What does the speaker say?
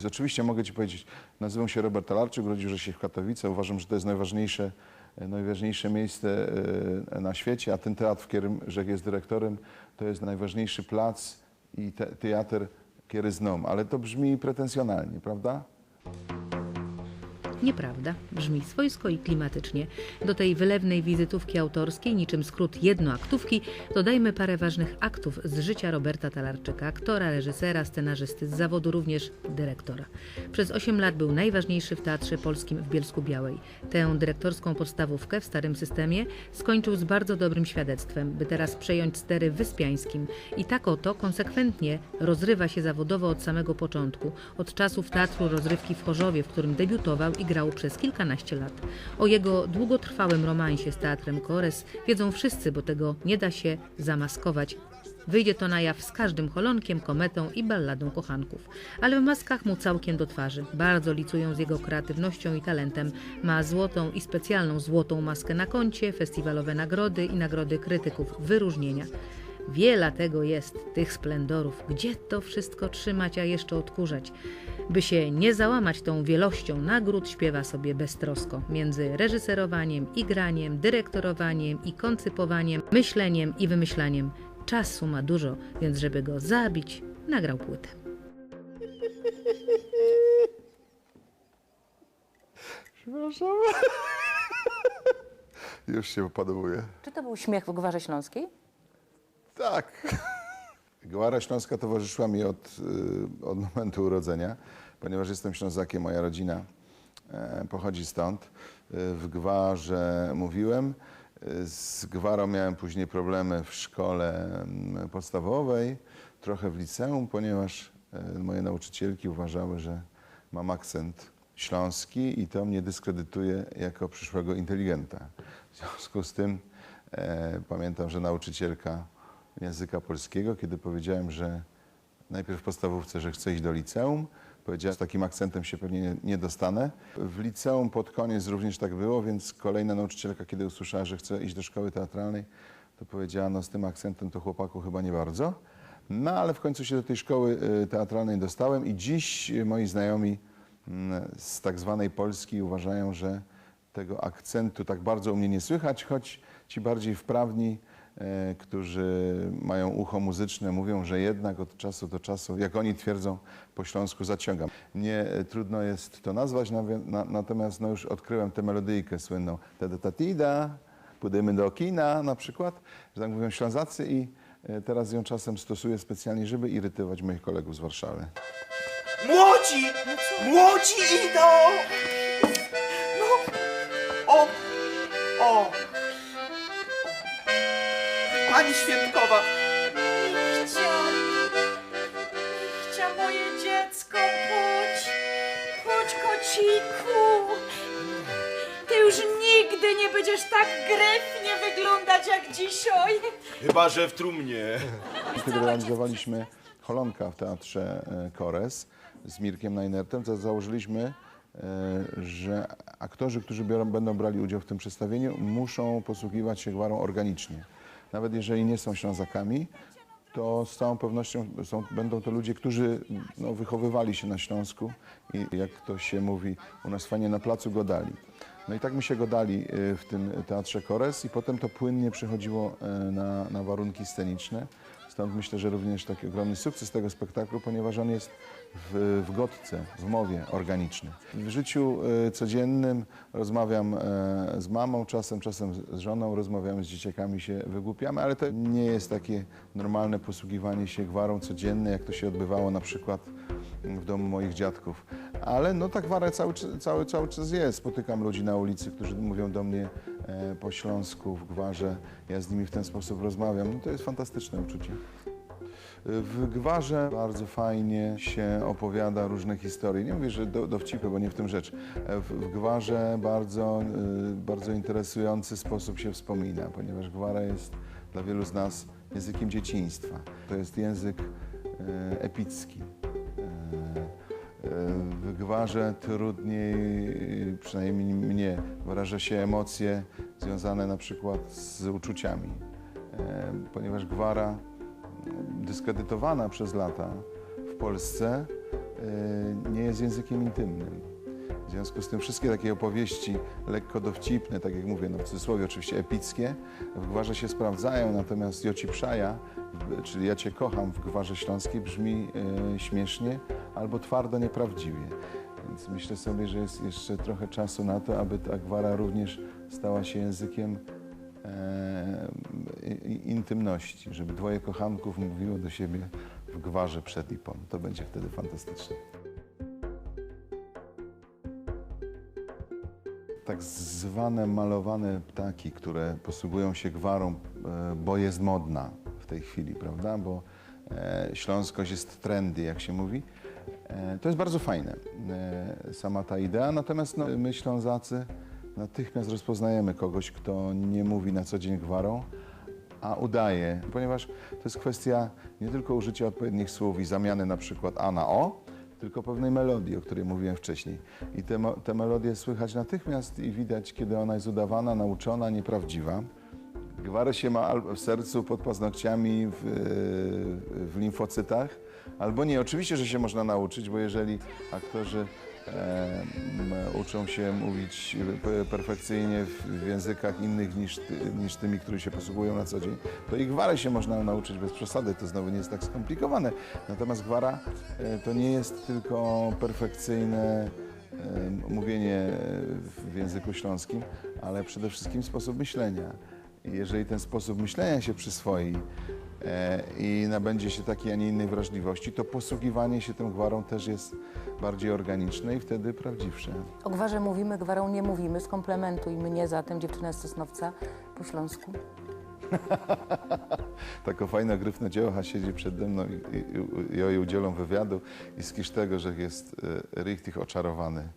Oczywiście mogę Ci powiedzieć, nazywam się Robert Talarczyk, urodziłem się w Katowicach. Uważam, że to jest najważniejsze miejsce na świecie, a ten teatr, w którym Rzek jest dyrektorem, to jest najważniejszy plac i teatr, który znam. Ale to brzmi pretensjonalnie, prawda? Nieprawda, brzmi swojsko i klimatycznie. Do tej wylewnej wizytówki autorskiej, niczym skrót jednoaktówki, dodajmy parę ważnych aktów z życia Roberta Talarczyka, aktora, reżysera, scenarzysty, z zawodu również dyrektora. Przez 8 lat był najważniejszy w Teatrze Polskim w Bielsku-Białej. Tę dyrektorską podstawówkę w starym systemie skończył z bardzo dobrym świadectwem, by teraz przejąć stery w Wyspiańskim. I tak oto konsekwentnie rozrywa się zawodowo od samego początku, od czasów Teatru Rozrywki w Chorzowie, w którym debiutował i grał przez kilkanaście lat. O jego długotrwałym romansie z Teatrem Kores wiedzą wszyscy, bo tego nie da się zamaskować. Wyjdzie to na jaw z każdym Holonkiem, Kometą i Balladą Kochanków. Ale w maskach mu całkiem do twarzy. Bardzo licują z jego kreatywnością i talentem. Ma złotą i specjalną złotą maskę na koncie, festiwalowe nagrody i nagrody krytyków, wyróżnienia. Wiele tego jest, tych splendorów. Gdzie to wszystko trzymać, a jeszcze odkurzać? By się nie załamać tą wielością nagród, śpiewa sobie beztrosko. Między reżyserowaniem i graniem, dyrektorowaniem i koncypowaniem, myśleniem i wymyślaniem. Czasu ma dużo, więc żeby go zabić, nagrał płytę. Przepraszam. Już się opadowuje. Czy to był śmiech w Gwarze Śląskiej? Tak. Gwara Śląska towarzyszyła mi od momentu urodzenia, ponieważ jestem Ślązakiem, moja rodzina pochodzi stąd. W Gwarze mówiłem. Z Gwarą miałem później problemy w szkole podstawowej, trochę w liceum, ponieważ moje nauczycielki uważały, że mam akcent śląski i to mnie dyskredytuje jako przyszłego inteligenta. W związku z tym pamiętam, że nauczycielka języka polskiego, kiedy powiedziałem, że najpierw w podstawówce, że chcę iść do liceum, powiedziała, że z takim akcentem się pewnie nie dostanę. W liceum pod koniec również tak było, więc kolejna nauczycielka, kiedy usłyszała, że chcę iść do szkoły teatralnej, to powiedziała, no z tym akcentem to chłopaku chyba nie bardzo. No ale w końcu się do tej szkoły teatralnej dostałem i dziś moi znajomi z tak zwanej Polski uważają, że tego akcentu tak bardzo u mnie nie słychać, choć ci bardziej wprawni, którzy mają ucho muzyczne, mówią, że jednak od czasu do czasu, jak oni twierdzą, po śląsku zaciągam. Nie trudno jest to nazwać, natomiast no już odkryłem tę melodyjkę słynną. Tida, pójdziemy do kina na przykład, że tak mówią Ślązacy i teraz ją czasem stosuję specjalnie, żeby irytować moich kolegów z Warszawy. Młodzi! Młodzi idą! No! O! Pani Świętkowa! Chcia moje dziecko, pójdź kociku. Ty już nigdy nie będziesz tak gryfnie wyglądać jak dzisiaj. Chyba że w trumnie. Kiedy realizowaliśmy Holonka w Teatrze Kores z Mirkiem Najnertem, to założyliśmy, że aktorzy, którzy będą brali udział w tym przedstawieniu, muszą posługiwać się gwarą organicznie. Nawet jeżeli nie są Ślązakami, to z całą pewnością będą to ludzie, którzy wychowywali się na Śląsku i jak to się mówi u nas fajnie, na placu godali. No i tak my się godali w tym Teatrze Kores i potem to płynnie przechodziło na warunki sceniczne. Stąd myślę, że również taki ogromny sukces tego spektaklu, ponieważ on jest w godce, w mowie organicznej. W życiu codziennym rozmawiam z mamą, czasem z żoną, rozmawiamy z dzieciakami, się wygłupiamy, ale to nie jest takie normalne posługiwanie się gwarą codziennie, jak to się odbywało na przykład w domu moich dziadków. Ale no ta gwara cały czas jest. Spotykam ludzi na ulicy, którzy mówią do mnie po śląsku, w gwarze. Ja z nimi w ten sposób rozmawiam. No to jest fantastyczne uczucie. W gwarze bardzo fajnie się opowiada różne historie. Nie mówię, że dowcipy, bo nie w tym rzecz. W gwarze bardzo interesujący sposób się wspomina, ponieważ gwara jest dla wielu z nas językiem dzieciństwa. To jest język epicki. W gwarze trudniej, przynajmniej mnie, wyraża się emocje związane na przykład z uczuciami, ponieważ gwara dyskredytowana przez lata w Polsce nie jest językiem intymnym. W związku z tym wszystkie takie opowieści lekko dowcipne, tak jak mówię, no w cudzysłowie oczywiście epickie, w gwarze się sprawdzają, natomiast Joci Przaja, czyli ja cię kocham w gwarze śląskiej brzmi śmiesznie albo twardo nieprawdziwie. Więc myślę sobie, że jest jeszcze trochę czasu na to, aby ta gwara również stała się językiem intymności, żeby dwoje kochanków mówiło do siebie w gwarze przed i po. To będzie wtedy fantastyczne. Tak zwane malowane ptaki, które posługują się gwarą, bo jest modna w tej chwili, prawda? Bo śląskość jest trendy, jak się mówi. To jest bardzo fajne, sama ta idea, natomiast no, my Ślązacy natychmiast rozpoznajemy kogoś, kto nie mówi na co dzień gwarą, a udaje, ponieważ to jest kwestia nie tylko użycia odpowiednich słów i zamiany na przykład a na o, tylko pewnej melodii, o której mówiłem wcześniej. I te melodie słychać natychmiast i widać, kiedy ona jest udawana, nauczona, nieprawdziwa. Gwarę się ma w sercu, pod paznokciami, w limfocytach, albo nie. Oczywiście, że się można nauczyć, bo jeżeli aktorzy uczą się mówić perfekcyjnie w językach innych niż tymi, którymi się posługują na co dzień, to i gwarę się można nauczyć bez przesady, to znowu nie jest tak skomplikowane. Natomiast gwara to nie jest tylko perfekcyjne mówienie w języku śląskim, ale przede wszystkim sposób myślenia. I jeżeli ten sposób myślenia się przyswoi i nabędzie się takiej, a nie innej wrażliwości, to posługiwanie się tą gwarą też jest bardziej organiczne i wtedy prawdziwsze. O gwarze mówimy, gwarą nie mówimy. Skomplementuj mnie zatem, dziewczyna z Sosnowca, po śląsku. Taka fajna, gryfna dzieła siedzi przede mną i jej udzielą wywiadu i z tego, że jest richtig oczarowany.